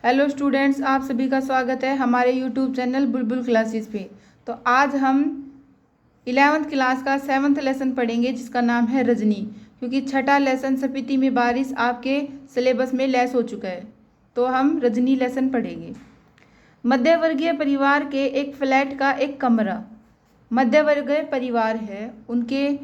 Hello students, आप सभी का स्वागत है हमारे यूट्यूब चैनल बुलबुल क्लासेस पे। तो आज हम 11th क्लास का 7th लेसन पढ़ेंगे जिसका नाम है रजनी, क्योंकि छठा लेसन स्पीति में बारिश आपके सिलेबस में लेस हो चुका है। तो हम रजनी लेसन पढ़ेंगे। मध्यवर्गीय परिवार के एक फ्लैट का एक कमरा, मध्यवर्गीय परिवार है उनके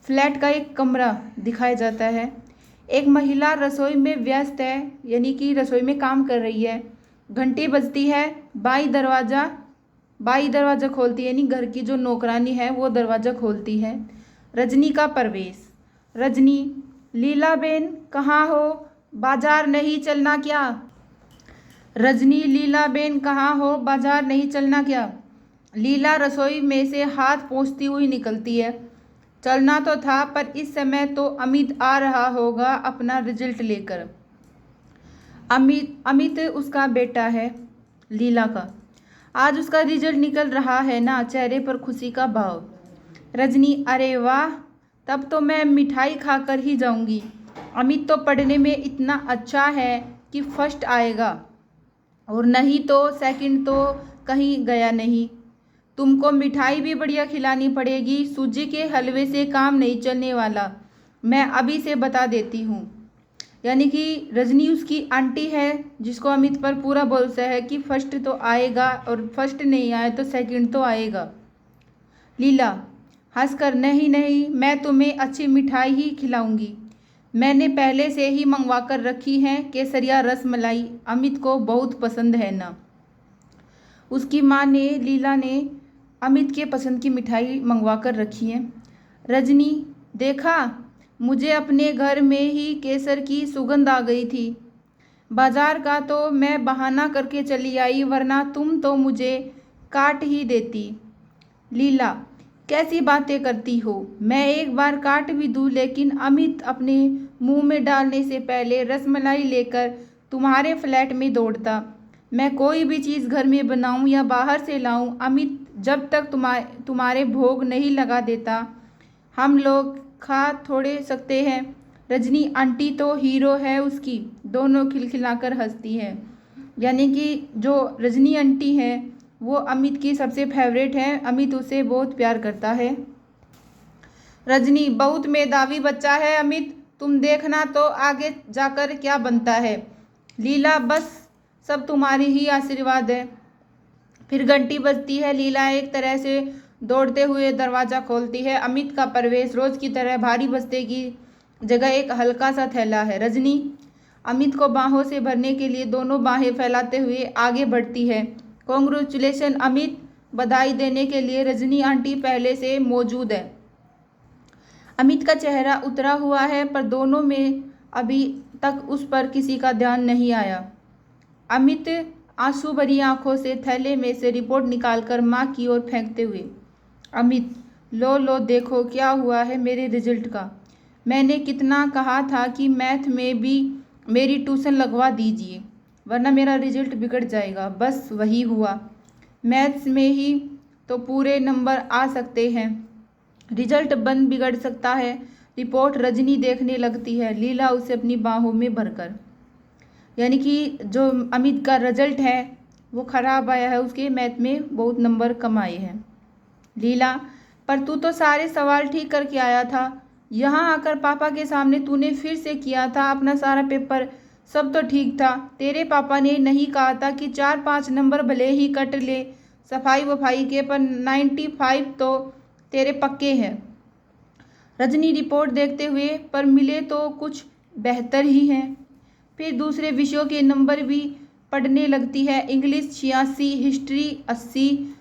फ्लैट का एक कमरा दिखाया जाता है। एक महिला रसोई में व्यस्त है, यानी कि रसोई में काम कर रही है। घंटी बजती है, बाई दरवाज़ा खोलती है, यानी घर की जो नौकरानी है वो दरवाज़ा खोलती है। रजनी का प्रवेश। रजनी, लीला बेन कहाँ हो, बाजार नहीं चलना क्या? रजनी, लीला बेन कहाँ हो, बाजार नहीं चलना क्या? लीला रसोई में से हाथ पोंछती हुई निकलती है। चलना तो था, पर इस समय तो अमित आ रहा होगा अपना रिजल्ट लेकर। अमित उसका बेटा है, लीला का। आज उसका रिजल्ट निकल रहा है ना, चेहरे पर खुशी का भाव। रजनी, अरे वाह, तब तो मैं मिठाई खाकर ही जाऊंगी। अमित तो पढ़ने में इतना अच्छा है कि फर्स्ट आएगा, और नहीं तो सेकंड तो कहीं गया नहीं। तुमको मिठाई भी बढ़िया खिलानी पड़ेगी, सूजी के हलवे से काम नहीं चलने वाला, मैं अभी से बता देती हूँ। यानी कि रजनी उसकी आंटी है, जिसको अमित पर पूरा भरोसा है कि फर्स्ट तो आएगा, और फर्स्ट नहीं आए तो सेकंड तो आएगा। लीला हंसकर, नहीं नहीं, मैं तुम्हें अच्छी मिठाई ही खिलाऊंगी। मैंने पहले से ही मंगवा कर रखी है केसरिया रसमलाई, अमित को बहुत पसंद है ना। उसकी माँ ने, लीला ने अमित के पसंद की मिठाई मंगवा कर रखी है। रजनी, देखा, मुझे अपने घर में ही केसर की सुगंध आ गई थी। बाजार का तो मैं बहाना करके चली आई, वरना तुम तो मुझे काट ही देती। लीला, कैसी बातें करती हो, मैं एक बार काट भी दूँ, लेकिन अमित अपने मुंह में डालने से पहले रसमलाई लेकर तुम्हारे फ्लैट में दौड़ता। मैं कोई भी चीज़ घर में बनाऊं या बाहर से लाऊं, अमित जब तक तुम्हारे भोग नहीं लगा देता, हम लोग खा थोड़े सकते हैं। रजनी, आंटी तो हीरो है उसकी, दोनों खिलखिलाकर हंसती है। यानी कि जो रजनी आंटी है वो अमित की सबसे फेवरेट है, अमित उसे बहुत प्यार करता है। रजनी, बहुत मेधावी बच्चा है अमित, तुम देखना तो आगे जाकर क्या बनता है। लीला, बस सब तुम्हारी ही आशीर्वाद है। फिर घंटी बजती है, लीला एक तरह से दौड़ते हुए दरवाज़ा खोलती है। अमित का प्रवेश रोज की तरह भारी बस्ते की जगह एक हल्का सा थैला है। रजनी अमित को बाहों से भरने के लिए दोनों बाहें फैलाते हुए आगे बढ़ती है। कॉन्ग्रेचुलेशन अमित, बधाई देने के लिए रजनी आंटी पहले से मौजूद है। अमित का चेहरा उतरा हुआ है, पर दोनों में अभी तक उस पर किसी का ध्यान नहीं आया। अमित आंसू भरी आंखों से थैले में से रिपोर्ट निकालकर माँ की ओर फेंकते हुए, अमित, लो देखो क्या हुआ है मेरे रिजल्ट का। मैंने कितना कहा था कि मैथ में भी मेरी ट्यूशन लगवा दीजिए, वरना मेरा रिजल्ट बिगड़ जाएगा। बस वही हुआ, मैथ्स में ही तो पूरे नंबर आ सकते हैं, रिजल्ट बन बिगड़ सकता है। रिपोर्ट रजनी देखने लगती है, लीला उसे अपनी बाहों में भरकर। यानी कि जो अमित का रिजल्ट है वो ख़राब आया है, उसके मैथ में बहुत नंबर कम आए हैं। लीला, पर तू तो सारे सवाल ठीक करके आया था, यहाँ आकर पापा के सामने तूने फिर से किया था अपना सारा पेपर, सब तो ठीक था। तेरे पापा ने नहीं कहा था कि 4-5 नंबर भले ही कट ले सफाई वफाई के, पर 95 तो तेरे पक्के हैं। रजनी रिपोर्ट देखते हुए, पर मिले तो कुछ बेहतर ही हैं। फिर दूसरे विषयों के नंबर भी पढ़ने लगती है। English 86, history 80,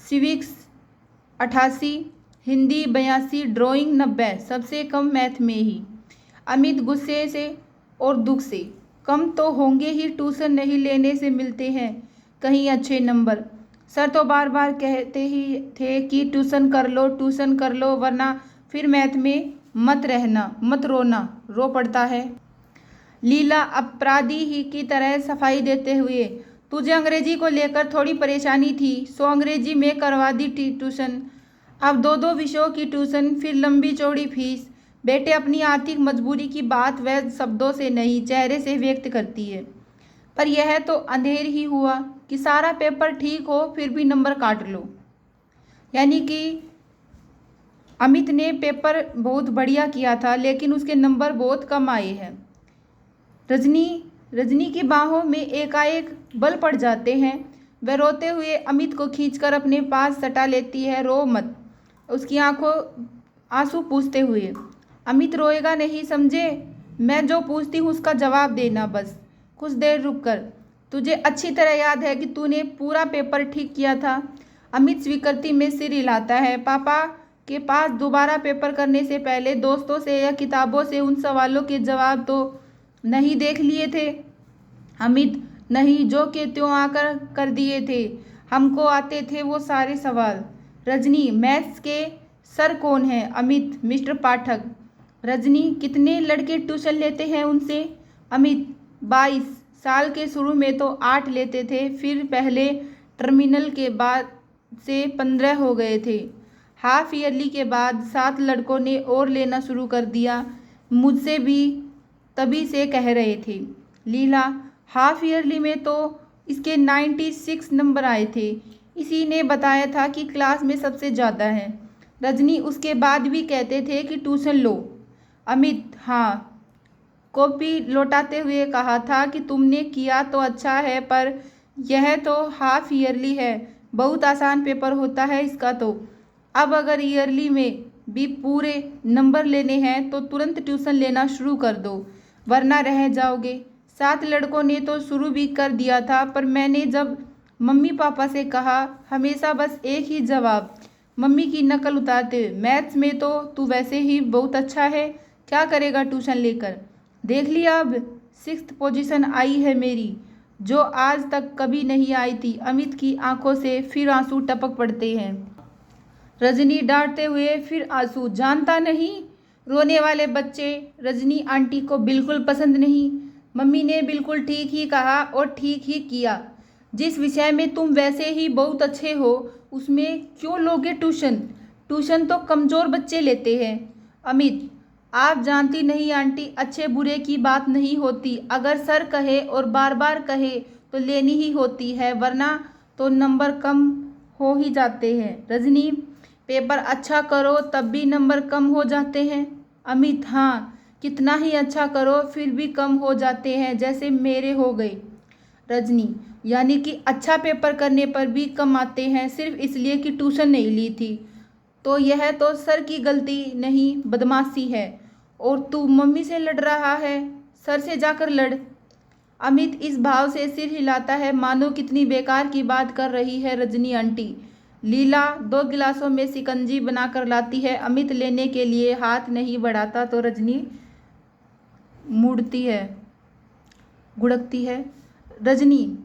civics 88, Hindi 82, drawing 90, सबसे कम मैथ में ही। अमित गुस्से से और दुख से, कम तो होंगे ही, ट्यूशन नहीं लेने से मिलते हैं कहीं अच्छे नंबर। सर तो बार बार कहते ही थे कि ट्यूशन कर लो, वरना फिर मैथ में मत रोना, रो पड़ता है। लीला अपराधी ही की तरह सफाई देते हुए, तुझे अंग्रेजी को लेकर थोड़ी परेशानी थी, सो अंग्रेजी में करवा दी ट्यूशन। अब 2-2 विषयों की ट्यूशन, फिर लंबी चौड़ी फीस। बेटे, अपनी आर्थिक मजबूरी की बात वह शब्दों से नहीं, चेहरे से व्यक्त करती है। पर यह तो अंधेर ही हुआ कि सारा पेपर ठीक हो फिर भी नंबर काट लो। यानी कि अमित ने पेपर बहुत बढ़िया किया था लेकिन उसके नंबर बहुत कम आए हैं। रजनी रजनी की बाहों में एकाएक बल पड़ जाते हैं। वह रोते हुए अमित को खींचकर अपने पास सटा लेती है। रो मत, उसकी आंखों आंसू पूछते हुए। अमित रोएगा नहीं समझे, मैं जो पूछती हूँ उसका जवाब देना बस। कुछ देर रुक कर, तुझे अच्छी तरह याद है कि तूने पूरा पेपर ठीक किया था। अमित स्वीकृति में सिर हिलाता है। पापा के पास दोबारा पेपर करने से पहले दोस्तों से या किताबों से उन सवालों के जवाब तो नहीं देख लिए थे? अमित, नहीं, जो के त्यों आकर कर दिए थे। हमको आते थे वो सारे सवाल। रजनी, मैथ्स के सर कौन है? अमित, मिस्टर पाठक। रजनी, कितने लड़के ट्यूशन लेते हैं उनसे? अमित, 22। साल के शुरू में तो 8 लेते थे, फिर पहले टर्मिनल के बाद से 15 हो गए थे। हाफ ईयरली के बाद 7 लड़कों ने और लेना शुरू कर दिया। मुझसे भी तभी से कह रहे थे। लीला, हाफ ईयरली में तो इसके 96 नंबर आए थे। इसी ने बताया था कि क्लास में सबसे ज़्यादा है। रजनी, उसके बाद भी कहते थे कि ट्यूशन लो। अमित, हाँ, कॉपी लौटाते हुए कहा था कि तुमने किया तो अच्छा है, पर यह तो हाफ ईयरली है, बहुत आसान पेपर होता है इसका तो। अब अगर ईयरली में भी पूरे नंबर लेने हैं तो तुरंत ट्यूशन लेना शुरू कर दो, वरना रह जाओगे। 7 लड़कों ने तो शुरू भी कर दिया था, पर मैंने जब मम्मी पापा से कहा, हमेशा बस एक ही जवाब, मम्मी की नकल उतारते हुए, मैथ्स में तो तू वैसे ही बहुत अच्छा है, क्या करेगा ट्यूशन लेकर। देख लिया, अब 6th पोजीशन आई है मेरी, जो आज तक कभी नहीं आई थी। अमित की आंखों से फिर आंसू टपक पड़ते हैं। रजनी डांटते हुए फिर आंसू। जानता नहीं, रोने वाले बच्चे रजनी आंटी को बिल्कुल पसंद नहीं। मम्मी ने बिल्कुल ठीक ही कहा और ठीक ही किया। जिस विषय में तुम वैसे ही बहुत अच्छे हो उसमें क्यों लोगे ट्यूशन? ट्यूशन तो कमज़ोर बच्चे लेते हैं। अमित, आप जानती नहीं आंटी, अच्छे बुरे की बात नहीं होती। अगर सर कहे और बार बार कहे तो लेनी ही होती है, वरना तो नंबर कम हो ही जाते हैं। रजनी, पेपर अच्छा करो तब भी नंबर कम हो जाते हैं। अमित, हाँ, कितना ही अच्छा करो फिर भी कम हो जाते हैं, जैसे मेरे हो गए। रजनी, यानी कि अच्छा पेपर करने पर भी कम आते हैं सिर्फ इसलिए कि ट्यूशन नहीं ली थी? तो यह तो सर की गलती नहीं, बदमाशी है। और तू मम्मी से लड़ रहा है, सर से जाकर लड़। अमित इस भाव से सिर हिलाता है मानो कितनी बेकार की बात कर रही है रजनी आंटी। लीला 2 गिलासों में शिकंजी बनाकर लाती है। अमित लेने के लिए हाथ नहीं बढ़ाता तो रजनी मुड़ती है, गुड़कती है। रजनी,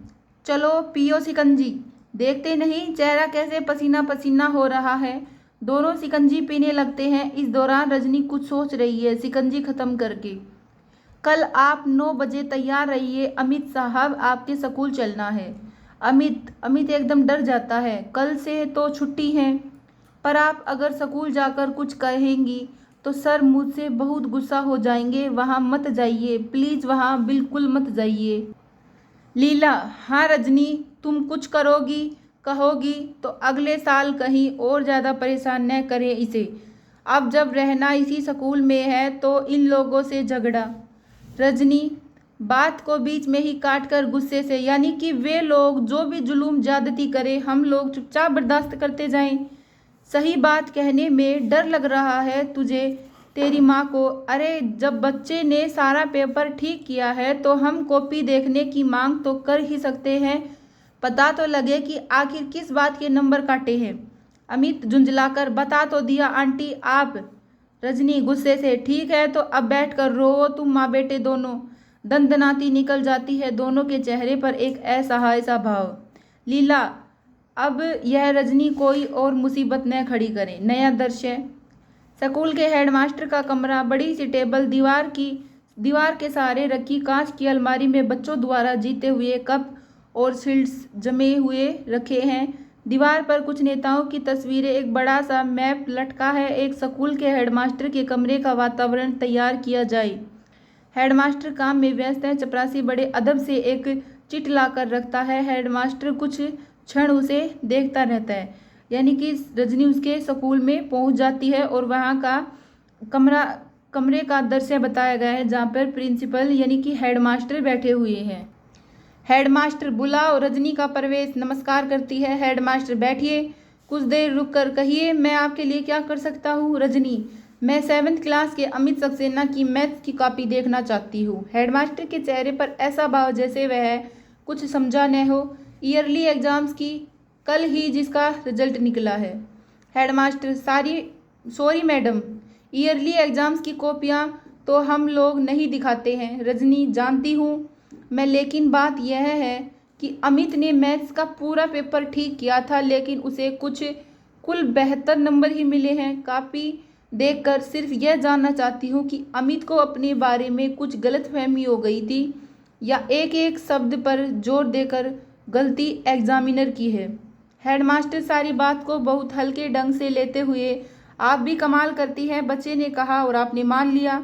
चलो पियो शिकंजी। देखते नहीं चेहरा कैसे पसीना पसीना हो रहा है। दोनों शिकंजी पीने लगते हैं। इस दौरान रजनी कुछ सोच रही है शिकंजी खत्म करके। कल आप 9 बजे तैयार रहिए, अमित साहब, आपके स्कूल चलना है। अमित एकदम डर जाता है। कल से तो छुट्टी है, पर आप अगर स्कूल जाकर कुछ कहेंगी तो सर मुझसे बहुत गुस्सा हो जाएंगे। वहाँ मत जाइए प्लीज़, वहाँ बिल्कुल मत जाइए। लीला, हाँ रजनी, तुम कुछ कहोगी तो अगले साल कहीं और ज़्यादा परेशान न करें इसे। अब जब रहना इसी स्कूल में है तो इन लोगों से झगड़ा। रजनी बात को बीच में ही काटकर गुस्से से, यानी कि वे लोग जो भी जुलूम ज्यादती करें हम लोग चुपचाप बर्दाश्त करते जाएं। सही बात कहने में डर लग रहा है तुझे, तेरी माँ को। अरे जब बच्चे ने सारा पेपर ठीक किया है तो हम कॉपी देखने की मांग तो कर ही सकते हैं, पता तो लगे कि आखिर किस बात के नंबर काटे हैं। अमित झुंझलाकर, बता तो दिया आंटी आप। रजनी गुस्से से, ठीक है तो अब बैठ कर रो तुम माँ बेटे दोनों। दंदनाती निकल जाती है। दोनों के चेहरे पर एक असहाय सा भाव। लीला, अब यह रजनी कोई और मुसीबत न खड़ी करे। नया दृश्य, स्कूल के हेडमास्टर का कमरा। बड़ी सी टेबल, दीवार के सहारे रखी कांच की अलमारी में बच्चों द्वारा जीते हुए कप और शील्ड्स जमे हुए रखे हैं। दीवार पर कुछ नेताओं की तस्वीरें, एक बड़ा सा मैप लटका है। एक स्कूल के हेडमास्टर के कमरे का वातावरण तैयार किया जाए। हेडमास्टर काम में व्यस्त है। चपरासी बड़े अदब से एक चिट ला कर रखता है। हेडमास्टर कुछ क्षण उसे देखता रहता है। यानी कि रजनी उसके स्कूल में पहुंच जाती है और वहाँ का कमरे का दृश्य बताया गया है जहाँ पर प्रिंसिपल यानी कि हेडमास्टर बैठे हुए हैं। हेडमास्टर बुलाओ। रजनी का प्रवेश। नमस्कार करती है। हेडमास्टर बैठिए, कुछ देर रुक कर कहिए मैं आपके लिए क्या कर सकता हूँ। रजनी, मैं 7th क्लास के अमित सक्सेना की मैथ्स की कॉपी देखना चाहती हूँ। हेडमास्टर के चेहरे पर ऐसा भाव जैसे वह कुछ समझा न हो। ईयरली एग्जाम्स की कल ही जिसका रिजल्ट निकला है। Headmaster, sorry madam, yearly exams की कॉपियाँ तो हम लोग नहीं दिखाते हैं। रजनी, जानती हूँ मैं, लेकिन बात यह है कि अमित ने मैथ्स का पूरा पेपर ठीक किया था, लेकिन उसे कुल 72 नंबर ही मिले हैं। कॉपी देखकर सिर्फ यह जानना चाहती हूँ कि अमित को अपने बारे में कुछ गलतफहमी हो गई थी या एक एक शब्द पर जोर देकर गलती एग्जामिनर की है। हेडमास्टर सारी बात को बहुत हल्के ढंग से लेते हुए, आप भी कमाल करती हैं, बच्चे ने कहा, और आपने मान लिया।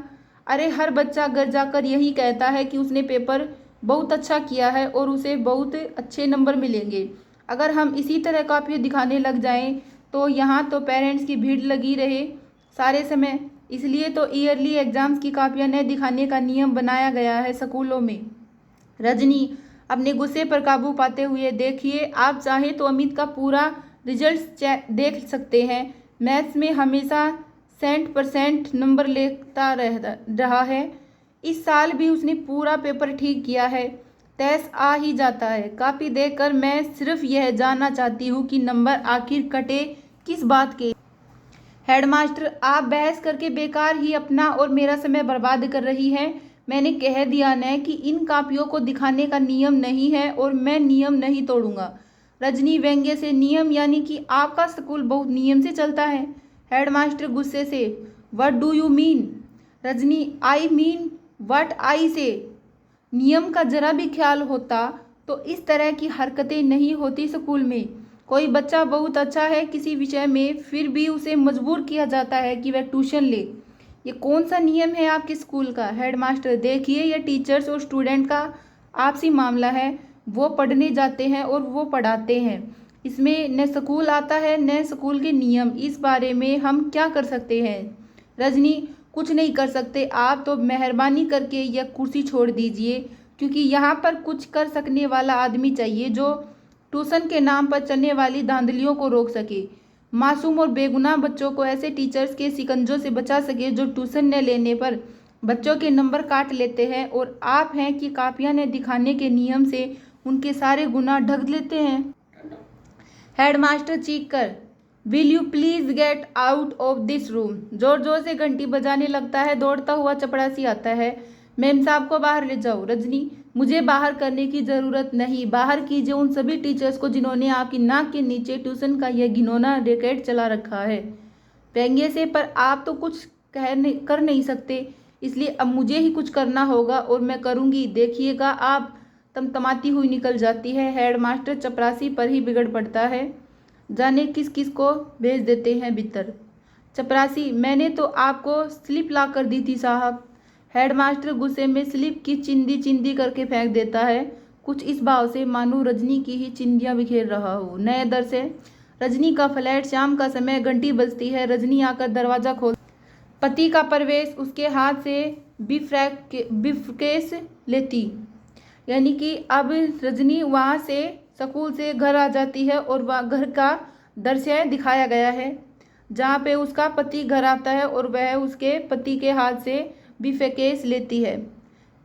अरे हर बच्चा घर जाकर यही कहता है कि उसने पेपर बहुत अच्छा किया है और उसे बहुत अच्छे नंबर मिलेंगे। अगर हम इसी तरह कॉपी दिखाने लग जाएं तो यहाँ तो पेरेंट्स की भीड़ लगी रहे सारे समय। इसलिए तो ईयरली एग्जाम्स की कॉपियाँ न दिखाने का नियम बनाया गया है स्कूलों में। रजनी, अपने गुस्से पर काबू पाते हुए, देखिए आप चाहें तो अमित का पूरा रिजल्ट देख सकते हैं। मैथ्स में हमेशा 100% नंबर लेता रहा है। इस साल भी उसने पूरा पेपर ठीक किया है। टेस्ट आ ही जाता है। कॉपी देखकर मैं सिर्फ यह जानना चाहती हूँ कि नंबर आखिर कटे किस बात के। हेडमास्टर, आप बहस करके बेकार ही अपना और मेरा समय बर्बाद कर रही हैं। मैंने कह दिया न कि इन कॉपियों को दिखाने का नियम नहीं है और मैं नियम नहीं तोड़ूंगा। रजनी व्यंग्य से, नियम यानी कि आपका स्कूल बहुत नियम से चलता है। हेडमास्टर गुस्से से, what do you mean. Rajni, I mean what I से। नियम का जरा भी ख्याल होता तो इस तरह की हरकतें नहीं होती स्कूल में। कोई बच्चा बहुत अच्छा है किसी विषय में, फिर भी उसे मजबूर किया जाता है कि वह ट्यूशन ले। ये कौन सा नियम है आपके स्कूल का। हेडमास्टर, देखिए यह टीचर्स और स्टूडेंट का आपसी मामला है। वो पढ़ने जाते हैं और वो पढ़ाते हैं। इसमें न स्कूल आता है न स्कूल के नियम। इस बारे में हम क्या कर सकते हैं। रजनी, कुछ नहीं कर सकते आप तो मेहरबानी करके यह कुर्सी छोड़ दीजिए, क्योंकि यहाँ पर कुछ कर सकने वाला आदमी चाहिए जो ट्यूशन के नाम पर चलने वाली धांधलियों को रोक सके, मासूम और बेगुनाह बच्चों को ऐसे टीचर्स के शिकंजों से बचा सके जो ट्यूशन न लेने पर बच्चों के नंबर काट लेते हैं, और आप हैं कि कापियाँ न दिखाने के नियम से उनके सारे गुनाह ढक लेते हैं। हेडमास्टर चीख कर, will you please get out of this room. जोर जोर से घंटी बजाने लगता है। दौड़ता हुआ चपड़ासी आता है। मैम साहब को बाहर ले जाओ। रजनी, मुझे बाहर करने की ज़रूरत नहीं। बाहर कीजिए उन सभी टीचर्स को जिन्होंने आपकी नाक के नीचे ट्यूशन का यह घिनौना रैकेट चला रखा है। व्यंग्य से, पर आप तो कुछ कर नहीं सकते, इसलिए अब मुझे ही कुछ करना होगा और मैं करूँगी, देखिएगा आप। तमतमाती हुई निकल जाती है। हेडमास्टर चपरासी पर ही बिगड़ पड़ता है। जाने किस किस को भेज देते हैं भीतर। चपरासी, मैंने तो आपको स्लिप ला कर दी थी साहब। हेडमास्टर गुस्से में स्लिप की चिंदी चिंदी करके फेंक देता है, कुछ इस भाव से मानो रजनी की ही चिंदियाँ बिखेर रहा हो। नए दर से रजनी का फ्लैट। शाम का समय। घंटी बजती है। रजनी आकर दरवाज़ा खोल। पति का प्रवेश। उसके हाथ से ब्रीफकेस लेती, यानी कि अब रजनी वहाँ से स्कूल से घर आ जाती है और वह घर का दृश्य दिखाया गया है जहाँ पे उसका पति घर आता है और वह उसके पति के हाथ से ब्रीफकेस लेती है।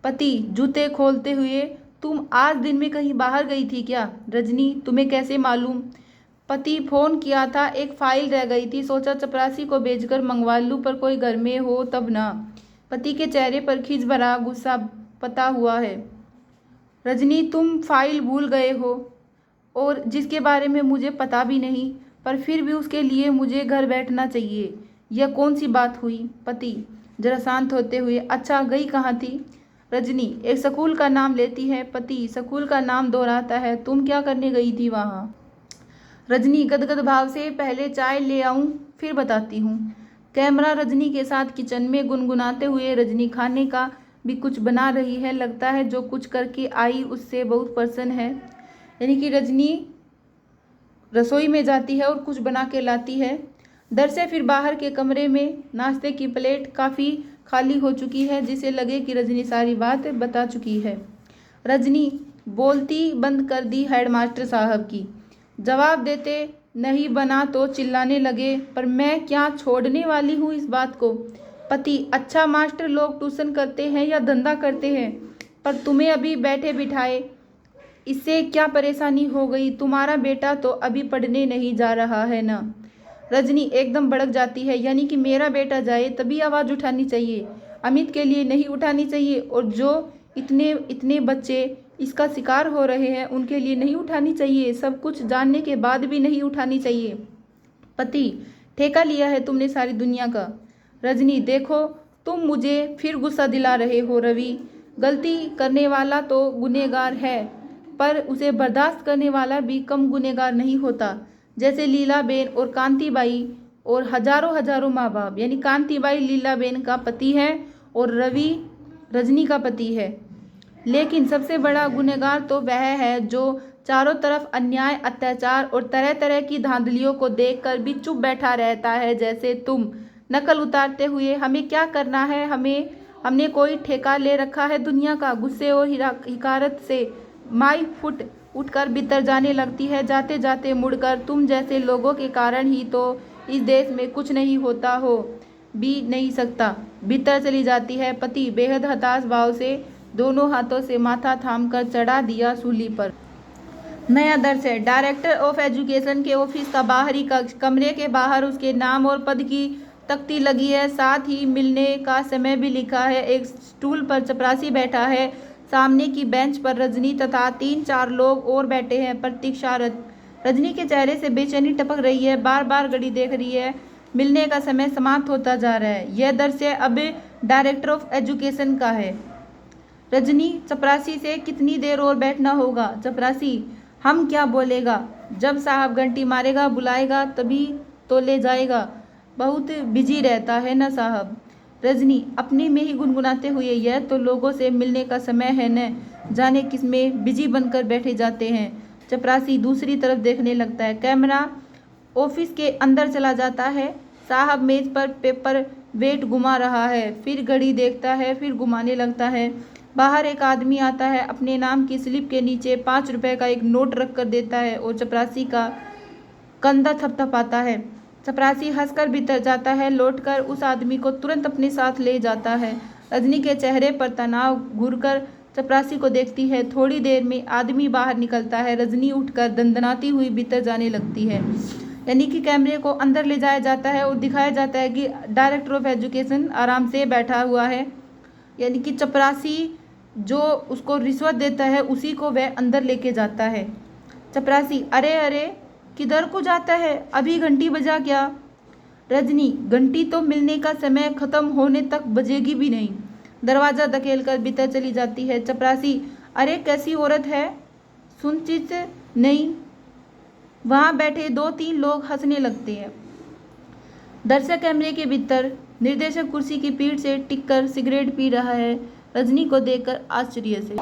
पति जूते खोलते हुए, तुम आज दिन में कहीं बाहर गई थी क्या। रजनी, तुम्हें कैसे मालूम। पति, फोन किया था, एक फाइल रह गई थी, सोचा चपरासी को भेजकर मंगवा लूँ, पर कोई घर में हो तब ना। पति के चेहरे पर खिंच भरा गुस्सा पता हुआ है। रजनी, तुम फाइल भूल गए हो, और जिसके बारे में मुझे पता भी नहीं, पर फिर भी उसके लिए मुझे घर बैठना चाहिए। यह कौन सी बात हुई। पति जरा शांत होते हुए, अच्छा गई कहाँ थी। रजनी एक स्कूल का नाम लेती है। पति स्कूल का नाम दोहराता है, तुम क्या करने गई थी वहाँ। रजनी गदगद भाव से, पहले चाय ले आऊँ फिर बताती हूँ। कैमरा रजनी के साथ किचन में। गुनगुनाते हुए रजनी खाने का भी कुछ बना रही है, लगता है जो कुछ करके आई उससे बहुत प्रसन्न है। यानी कि रजनी रसोई में जाती है और कुछ बना के लाती है। डर से फिर बाहर के कमरे में नाश्ते की प्लेट काफ़ी खाली हो चुकी है, जिसे लगे कि रजनी सारी बात बता चुकी है। रजनी बोलती बंद कर दी हेडमास्टर साहब की। जवाब देते नहीं बना तो चिल्लाने लगे, पर मैं क्या छोड़ने वाली हूँ इस बात को। पति, अच्छा मास्टर लोग ट्यूशन करते हैं या धंधा करते हैं, पर तुम्हें अभी बैठे बिठाए इससे क्या परेशानी हो गई? तुम्हारा बेटा तो अभी पढ़ने नहीं जा रहा है ना। रजनी एकदम भड़क जाती है, यानी कि मेरा बेटा जाए तभी आवाज़ उठानी चाहिए, अमित के लिए नहीं उठानी चाहिए, और जो इतने इतने बच्चे इसका शिकार हो रहे हैं उनके लिए नहीं उठानी चाहिए, सब कुछ जानने के बाद भी नहीं उठानी चाहिए। पति, ठेका लिया है तुमने सारी दुनिया का। रजनी, देखो तुम मुझे फिर गुस्सा दिला रहे हो रवि। गलती करने वाला तो गुनहगार है, पर उसे बर्दाश्त करने वाला भी कम गुनहगार नहीं होता। जैसे लीलाबेन और कांतिबाई और हजारों हजारों माँ बाप। यानी कांतिबाई लीलाबेन का पति है और रवि रजनी का पति है। लेकिन सबसे बड़ा गुनहगार तो वह है जो चारों तरफ अन्याय, अत्याचार और तरह तरह की धांधलियों को देखकर भी चुप बैठा रहता है, जैसे तुम नकल उतारते हुए। हमें क्या करना है? हमने कोई ठेका ले रखा है दुनिया का? गुस्से और हिकारत से माई फुट उठकर भीतर जाने लगती है। जाते जाते मुड़कर, तुम जैसे लोगों के कारण ही तो इस देश में कुछ नहीं होता हो भी नहीं सकता, भीतर चली जाती है। पति बेहद हताश भाव से दोनों हाथों से माथा थामकर चढ़ा दिया सूली पर। नया दर्ज है। डायरेक्टर ऑफ एजुकेशन के ऑफिस का बाहरी कक्ष। कमरे के बाहर उसके नाम और पद की तख्ती लगी है, साथ ही मिलने का समय भी लिखा है। एक स्टूल पर चपरासी बैठा है। सामने की बेंच पर रजनी तथा 3-4 लोग और बैठे हैं प्रतीक्षारत। रजनी के चेहरे से बेचैनी टपक रही है, बार बार घड़ी देख रही है। मिलने का समय समाप्त होता जा रहा है। यह दृश्य अब डायरेक्टर ऑफ एजुकेशन का है। रजनी, चपरासी से कितनी देर और बैठना होगा? चपरासी, हम क्या बोलेगा? जब साहब घंटी मारेगा बुलाएगा तभी तो ले जाएगा, बहुत बिजी रहता है ना साहब। रजनी अपने में ही गुनगुनाते हुए, यह तो लोगों से मिलने का समय है न, जाने किसमें बिजी बनकर बैठे जाते हैं। चपरासी दूसरी तरफ देखने लगता है। कैमरा ऑफिस के अंदर चला जाता है। साहब मेज पर पेपर वेट घुमा रहा है, फिर घड़ी देखता है, फिर घुमाने लगता है। बाहर एक आदमी आता है, अपने नाम की स्लिप के नीचे 5 रुपए का एक नोट रख कर देता है और चपरासी का कंधा थपथपाता है। चपरासी हंसकर भीतर जाता है, लौटकर उस आदमी को तुरंत अपने साथ ले जाता है। रजनी के चेहरे पर तनाव घूरकर चपरासी को देखती है। थोड़ी देर में आदमी बाहर निकलता है। रजनी उठकर दंदनाती हुई भीतर जाने लगती है। यानी कि कैमरे को अंदर ले जाया जाता है और दिखाया जाता है कि डायरेक्टर ऑफ एजुकेशन आराम से बैठा हुआ है। यानी कि चपरासी जो उसको रिश्वत देता है उसी को वह अंदर लेके जाता है। चपरासी, अरे अरे किधर को जाता है? अभी घंटी बजा क्या? रजनी, घंटी तो मिलने का समय खत्म होने तक बजेगी भी नहीं। दरवाज़ा धकेलकर भीतर चली जाती है। चपरासी, अरे कैसी औरत है, सुनचित नहीं। वहाँ बैठे 2-3 लोग हंसने लगते हैं। दर्शक कैमरे के भीतर निर्देशक कुर्सी की पीठ से टिककर सिगरेट पी रहा है, रजनी को देखकर आश्चर्य से।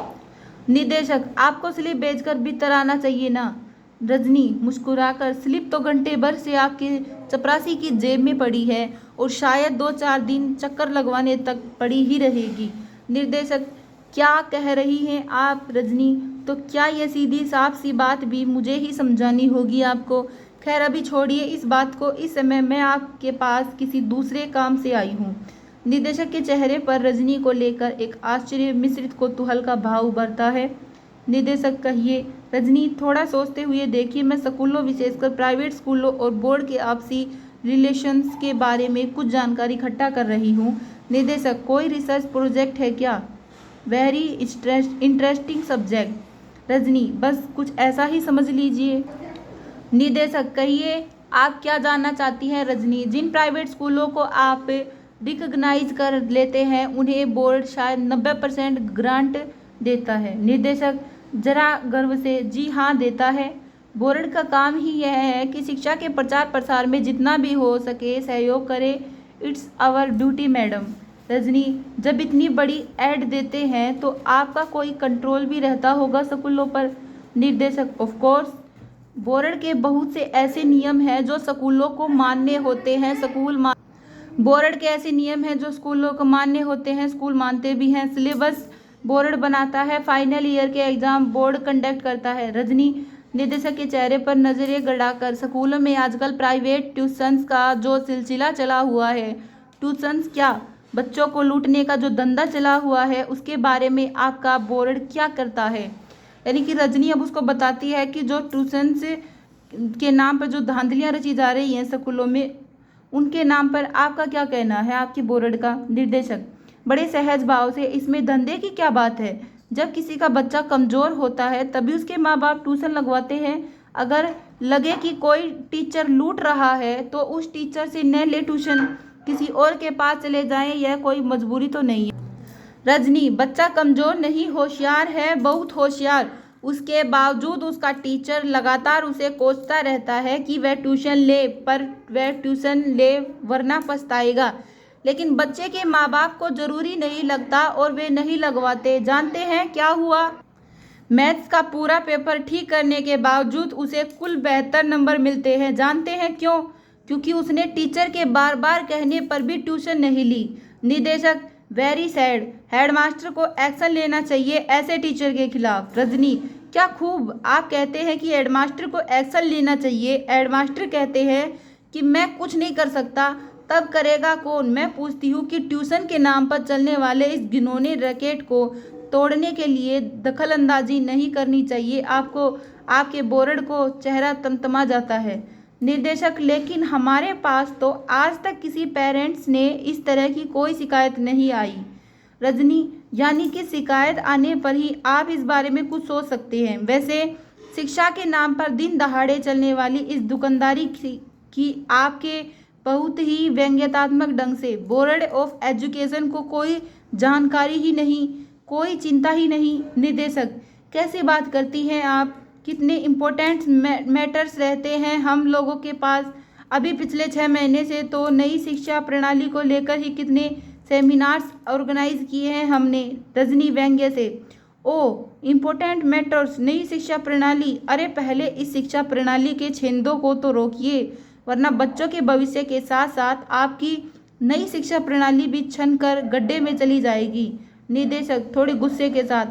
निर्देशक, आपको स्लिप भेजकर भीतर आना चाहिए ना। रजनी मुस्कुराकर, स्लिप तो घंटे भर से आपके चपरासी की जेब में पड़ी है और शायद 2-4 दिन चक्कर लगवाने तक पड़ी ही रहेगी। निर्देशक, क्या कह रही हैं आप? रजनी, तो क्या यह सीधी साफ सी बात भी मुझे ही समझानी होगी आपको? खैर अभी छोड़िए इस बात को, इस समय मैं आपके पास किसी दूसरे काम से आई हूँ। निर्देशक के चेहरे पर रजनी को लेकर एक आश्चर्य मिश्रित कौतूहल का भाव उभरता है। निर्देशक, कहिए। रजनी थोड़ा सोचते हुए, देखिए मैं स्कूलों, विशेषकर प्राइवेट स्कूलों और बोर्ड के आपसी रिलेशंस के बारे में कुछ जानकारी इकट्ठा कर रही हूँ। निर्देशक, कोई रिसर्च प्रोजेक्ट है क्या? Very interesting subject. रजनी, बस कुछ ऐसा ही समझ लीजिए। निर्देशक, कहिए आप क्या जानना चाहती हैं? रजनी, जिन प्राइवेट स्कूलों को आप रिकग्नाइज कर लेते हैं उन्हें बोर्ड शायद 90% ग्रांट देता है। निर्देशक जरा गर्व से, जी हाँ देता है। बोर्ड का काम ही यह है कि शिक्षा के प्रचार प्रसार में जितना भी हो सके सहयोग करे। It's our duty madam. Rajni, जब इतनी बड़ी ऐड देते हैं तो आपका कोई कंट्रोल भी रहता होगा स्कूलों पर। निर्देशक, ऑफ कोर्स, बोर्ड के बहुत से ऐसे नियम हैं जो स्कूलों को मानने होते हैं। बोर्ड के ऐसे नियम हैं जो स्कूलों को मान्य होते हैं, स्कूल मानते भी हैं। सिलेबस बोर्ड बनाता है, फाइनल ईयर के एग्जाम बोर्ड कंडक्ट करता है। रजनी, निदेशक के चेहरे पर नजरें गड़ाकर, स्कूलों में आजकल प्राइवेट ट्यूशंस का जो सिलसिला चला हुआ है। ट्यूशंस क्या, बच्चों को लूटने का जो धंधा चला हुआ है, उसके बारे में आपका बोर्ड क्या करता है? यानी कि रजनी अब उसको बताती है कि जो ट्यूशंस के नाम पर जो धांधलियां रची जा रही हैं स्कूलों में, उनके नाम पर आपका क्या कहना है, आपकी बोर्ड का? निर्देशक बड़े सहज भाव से, इसमें धंधे की क्या बात है? जब किसी का बच्चा कमजोर होता है तभी उसके माँ बाप ट्यूशन लगवाते हैं। अगर लगे कि कोई टीचर लूट रहा है तो उस टीचर से न ले ट्यूशन, किसी और के पास चले जाएं, यह कोई मजबूरी तो नहीं है। रजनी, बच्चा कमजोर नहीं, होशियार है, बहुत होशियार। उसके बावजूद उसका टीचर लगातार उसे कोसता रहता है कि वह ट्यूशन ले, पर वह ट्यूशन ले वरना पछताएगा। लेकिन बच्चे के माँ बाप को जरूरी नहीं लगता और वे नहीं लगवाते। जानते हैं क्या हुआ? मैथ्स का पूरा पेपर ठीक करने के बावजूद उसे कुल 72 नंबर मिलते हैं। जानते हैं क्यों? क्योंकि उसने टीचर के बार बार कहने पर भी ट्यूशन नहीं ली। निदेशक, वेरी सैड, हेडमास्टर को एक्शन लेना चाहिए ऐसे टीचर के खिलाफ। रजनी, क्या खूब, आप कहते हैं कि हेडमास्टर को एक्शन लेना चाहिए। हेडमास्टर कहते हैं कि मैं कुछ नहीं कर सकता, तब करेगा कौन? मैं पूछती हूँ कि ट्यूशन के नाम पर चलने वाले इस घिनौने रैकेट को तोड़ने के लिए दखल अंदाजी नहीं करनी चाहिए आपको। आपके बोर्ड को चेहरा तमतमा जाता है। निर्देशक, लेकिन हमारे पास तो आज तक किसी पेरेंट्स ने इस तरह की कोई शिकायत नहीं आई। रजनी, यानी कि शिकायत आने पर ही आप इस बारे में कुछ सोच सकते हैं। वैसे शिक्षा के नाम पर दिन दहाड़े चलने वाली इस दुकानदारी की आपके बहुत ही व्यंग्यात्मक ढंग से बोर्ड ऑफ एजुकेशन को कोई जानकारी ही नहीं, कोई चिंता ही नहीं। निर्देशक, कैसी बात करती हैं आप? कितने इम्पोर्टेंट मैटर्स रहते हैं हम लोगों के पास। अभी पिछले 6 महीने से तो नई शिक्षा प्रणाली को लेकर ही कितने सेमिनार्स ऑर्गेनाइज किए हैं हमने। रजनी व्यंग्य से, ओ इम्पोर्टेंट मैटर्स, नई शिक्षा प्रणाली, अरे पहले इस शिक्षा प्रणाली के छेंदों को तो रोकिए, वरना बच्चों के भविष्य के साथ साथ आपकी नई शिक्षा प्रणाली भी छन कर गड्ढे में चली जाएगी। निदेशक थोड़े गुस्से के साथ,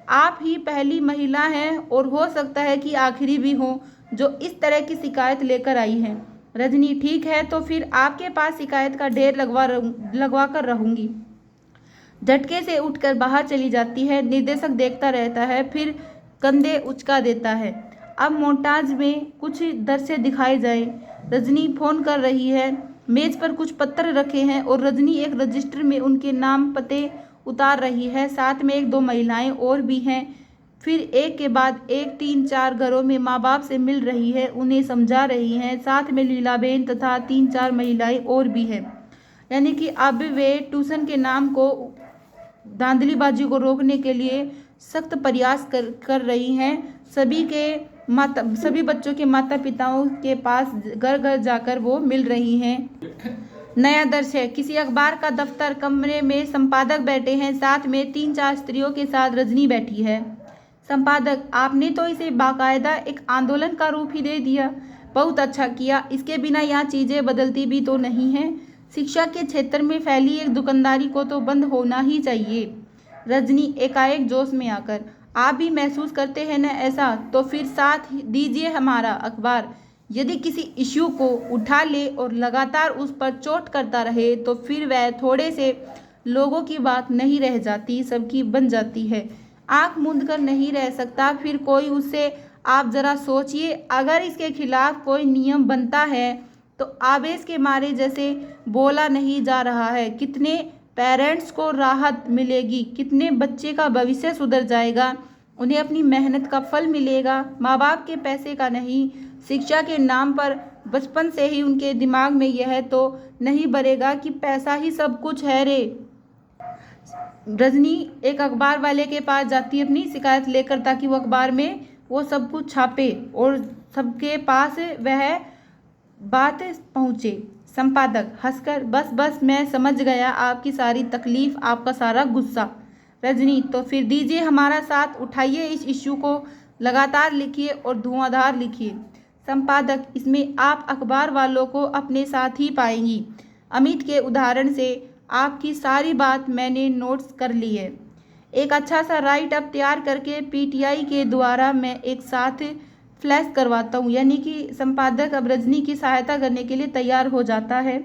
आप ही पहली महिला हैं और हो सकता है कि आखिरी भी हो जो इस तरह की शिकायत लेकर आई हैं। रजनी, ठीक है तो फिर आपके पास शिकायत का ढेर लगवा कर रहूंगी। झटके से उठकर बाहर चली जाती है। निर्देशक देखता रहता है, फिर कंधे उचका देता है। अब मोन्टाज में कुछ दृश्य दिखाए जाए। रजनी फोन कर रही है, मेज पर कुछ पत्र रखे हैं और रजनी एक रजिस्टर में उनके नाम पते उतार रही है। साथ में 1-2 महिलाएं और भी हैं। फिर एक के बाद एक 3-4 घरों में माँ बाप से मिल रही है, उन्हें समझा रही हैं। साथ में लीलाबेन तथा 3-4 महिलाएं और भी हैं। यानी कि अब वे ट्यूशन के नाम को, धांधलीबाजी को रोकने के लिए सख्त प्रयास कर रही हैं। सभी बच्चों के माता पिताओं के पास घर घर जाकर वो मिल रही हैं। नया दृश्य, किसी अखबार का दफ्तर, कमरे में संपादक बैठे हैं, साथ में 3-4 स्त्रियों के साथ रजनी बैठी है। संपादक, आपने तो इसे बाकायदा एक आंदोलन का रूप ही दे दिया। बहुत अच्छा किया, इसके बिना यहाँ चीजें बदलती भी तो नहीं हैं। शिक्षा के क्षेत्र में फैली एक दुकानदारी को तो बंद होना ही चाहिए। रजनी एकाएक जोश में आकर, आप भी महसूस करते हैं ना ऐसा? तो फिर साथ दीजिए हमारा अखबार। यदि किसी इश्यू को उठा ले और लगातार उस पर चोट करता रहे तो फिर वह थोड़े से लोगों की बात नहीं रह जाती, सबकी बन जाती है। आंख मूंद कर नहीं रह सकता फिर कोई उससे। आप जरा सोचिए, अगर इसके खिलाफ कोई नियम बनता है तो आवेश के मारे जैसे बोला नहीं जा रहा है, कितने पेरेंट्स को राहत मिलेगी, कितने बच्चे का भविष्य सुधर जाएगा, उन्हें अपनी मेहनत का फल मिलेगा, माँ बाप के पैसे का नहीं। शिक्षा के नाम पर बचपन से ही उनके दिमाग में यह तो नहीं भरेगा कि पैसा ही सब कुछ है रे। रजनी एक अखबार वाले के पास जाती है अपनी शिकायत लेकर, ताकि वो अखबार में वो सब कुछ छापे और सबके पास वह बात पहुँचे। संपादक हंसकर, बस बस मैं समझ गया आपकी सारी तकलीफ, आपका सारा गुस्सा। रजनी, तो फिर दीजिए हमारा साथ, उठाइए इस इश्यू को, लगातार लिखिए और धुआंधार लिखिए। संपादक, इसमें आप अखबार वालों को अपने साथ ही पाएंगी। अमित के उदाहरण से आपकी सारी बात मैंने नोट्स कर ली है। एक अच्छा सा राइट अप तैयार करके पीटीआई के द्वारा मैं एक साथ फ्लैश करवाता हूँ। यानी कि संपादक अब रजनी की सहायता करने के लिए तैयार हो जाता है।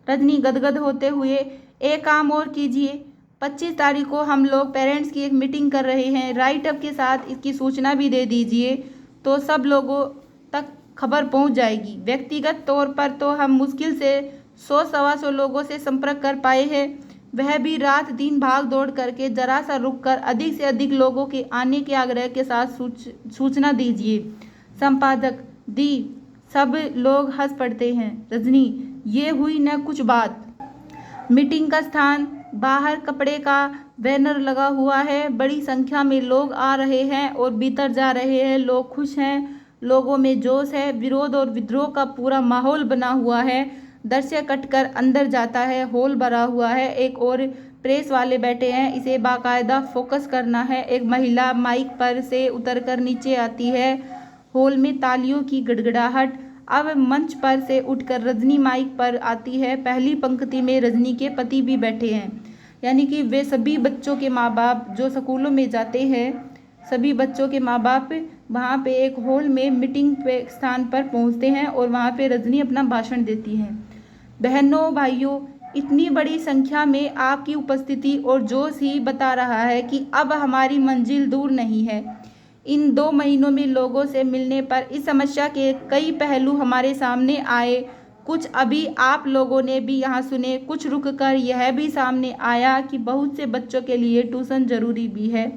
रजनी गदगद होते हुए, एक काम और कीजिए, 25 तारीख को हम लोग पेरेंट्स की एक मीटिंग कर रहे हैं, राइट अप के साथ इसकी सूचना भी दे दीजिए तो सब लोगों तक खबर पहुंच जाएगी। व्यक्तिगत तौर पर तो हम मुश्किल से 100-125 लोगों से संपर्क कर पाए हैं, वह भी रात दिन भाग दौड़ करके। जरा सा रुक कर अधिक से अधिक लोगों के आने के आग्रह के साथ सूचना दीजिए। संपादक, दी। सब लोग हंस पड़ते हैं। रजनी, ये हुई न कुछ बात। मीटिंग का स्थान, बाहर कपड़े का बैनर लगा हुआ है, बड़ी संख्या में लोग आ रहे हैं और भीतर जा रहे हैं। लोग खुश हैं, लोगों में जोश है, विरोध और विद्रोह का पूरा माहौल बना हुआ है। दृश्य कटकर अंदर जाता है, हॉल भरा हुआ है, एक और प्रेस वाले बैठे हैं, इसे बाकायदा फोकस करना है। एक महिला माइक पर से उतरकर नीचे आती है, हॉल में तालियों की गड़गड़ाहट। अब मंच पर से उठकर रजनी माइक पर आती है। पहली पंक्ति में रजनी के पति भी बैठे हैं, यानी कि वे सभी बच्चों के माँ बाप जो स्कूलों में जाते हैं, सभी बच्चों के माँ बाप वहाँ पे एक हॉल में मीटिंग पे स्थान पर पहुँचते हैं और वहाँ पे रजनी अपना भाषण देती है। बहनों भाइयों, इतनी बड़ी संख्या में आपकी उपस्थिति और जोश ही बता रहा है कि अब हमारी मंजिल दूर नहीं है। इन 2 महीनों में लोगों से मिलने पर इस समस्या के कई पहलू हमारे सामने आए। कुछ अभी आप लोगों ने भी यहाँ सुने, कुछ रुक कर यह भी सामने आया कि बहुत से बच्चों के लिए ट्यूशन ज़रूरी भी है।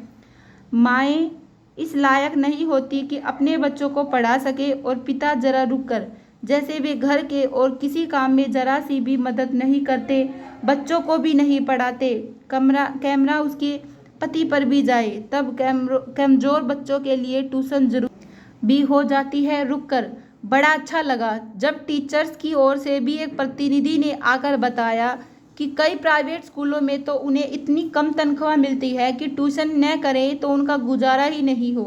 माएँ इस लायक नहीं होती कि अपने बच्चों को पढ़ा सके और पिता जरा रुक कर, जैसे वे घर के और किसी काम में जरा सी भी मदद नहीं करते, बच्चों को भी नहीं पढ़ाते। कैमरा उसके पति पर भी जाए तब कमजोर बच्चों के लिए ट्यूशन जरूर भी हो जाती है। रुक कर बड़ा अच्छा लगा जब टीचर्स की ओर से भी एक प्रतिनिधि ने आकर बताया कि कई प्राइवेट स्कूलों में तो उन्हें इतनी कम तनख्वाह मिलती है कि ट्यूशन न करें तो उनका गुजारा ही नहीं हो।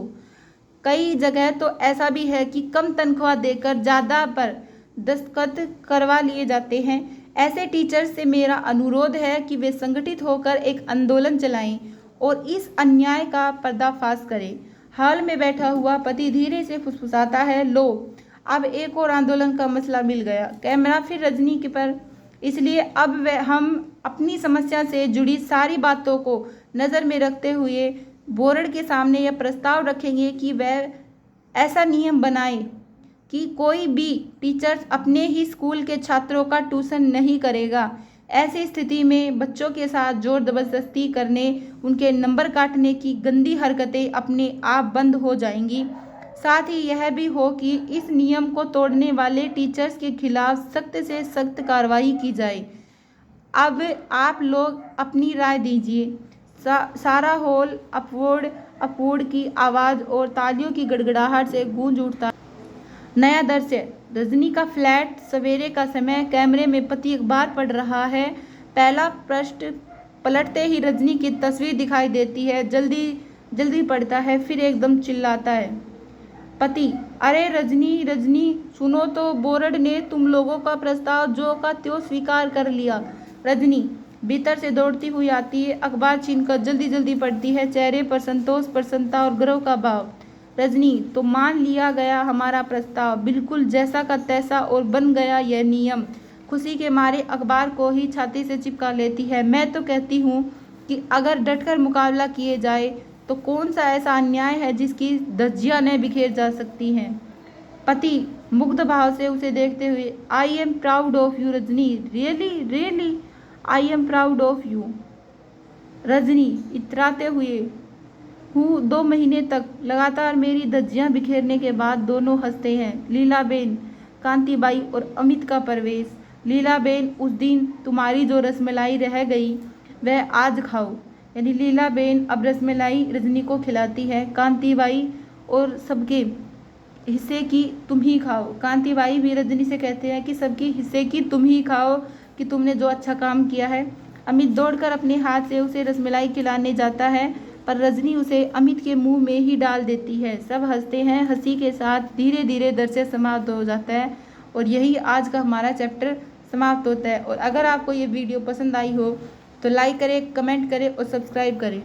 कई जगह तो ऐसा भी है कि कम तनख्वाह देकर ज़्यादा पर दस्तखत करवा लिए जाते हैं। ऐसे टीचर्स से मेरा अनुरोध है कि वे संगठित होकर एक आंदोलन चलाएं और इस अन्याय का पर्दाफाश करें। हाल में बैठा हुआ पति धीरे से फुसफुसाता है, लो अब एक और आंदोलन का मसला मिल गया। कैमरा फिर रजनी के पर, इसलिए अब हम अपनी समस्या से जुड़ी सारी बातों को नज़र में रखते हुए बोर्ड के सामने यह प्रस्ताव रखेंगे कि वह ऐसा नियम बनाए कि कोई भी टीचर्स अपने ही स्कूल के छात्रों का ट्यूशन नहीं करेगा। ऐसी स्थिति में बच्चों के साथ जोर जबरदस्ती करने, उनके नंबर काटने की गंदी हरकतें अपने आप बंद हो जाएंगी। साथ ही यह भी हो कि इस नियम को तोड़ने वाले टीचर्स के खिलाफ सख्त से सख्त कार्रवाई की जाए। अब आप लोग अपनी राय दीजिए। सारा हॉल अपवर्ड की आवाज़ और तालियों की गड़गड़ाहट से गूंज उठता। नया दृश्य, रजनी का फ्लैट, सवेरे का समय, कैमरे में पति अखबार पढ़ रहा है। पहला पृष्ठ पलटते ही रजनी की तस्वीर दिखाई देती है। जल्दी जल्दी पढ़ता है, फिर एकदम चिल्लाता है, पति, अरे रजनी रजनी सुनो तो, बोर्ड ने तुम लोगों का प्रस्ताव जो का त्यों स्वीकार कर लिया। रजनी भीतर से दौड़ती हुई आती है, अखबार छीनकर जल्दी जल्दी पढ़ती है, चेहरे पर संतोष, प्रसन्नता और गर्व का भाव। रजनी, तो मान लिया गया हमारा प्रस्ताव, बिल्कुल जैसा का तैसा, और बन गया यह नियम। खुशी के मारे अखबार को ही छाती से चिपका लेती है। मैं तो कहती हूँ कि अगर डटकर मुकाबला किए जाए तो कौन सा ऐसा अन्याय है जिसकी धज्जियाँ न बिखेर जा सकती हैं। पति मुग्ध भाव से उसे देखते हुए, I am proud of you Rajni, really really I am proud of you. Rajni इतराते हुए, हूँ 2 महीने तक लगातार मेरी धज्जियाँ बिखेरने के बाद दोनों हंसते हैं। लीलाबेन, कांतिबाई और अमित का प्रवेश। लीलाबेन, उस दिन तुम्हारी जो रसमलाई रह गई वह आज खाओ। यानी लीलाबेन अब रसमलाई रजनी को खिलाती है। कांतिबाई और सबके हिस्से की तुम ही खाओ। कांति बाई भी रजनी से कहते हैं कि सबकी हिस्से की तुम ही खाओ कि तुमने जो अच्छा काम किया है। अमित दौड़कर अपने हाथ से उसे रसमलाई खिलाने जाता है, पर रजनी उसे अमित के मुंह में ही डाल देती है। सब हंसते हैं। हंसी के साथ धीरे धीरे दृश्य समाप्त हो जाता है और यही आज का हमारा चैप्टर समाप्त होता है। और अगर आपको ये वीडियो पसंद आई हो तो लाइक करें, कमेंट करें और सब्सक्राइब करें।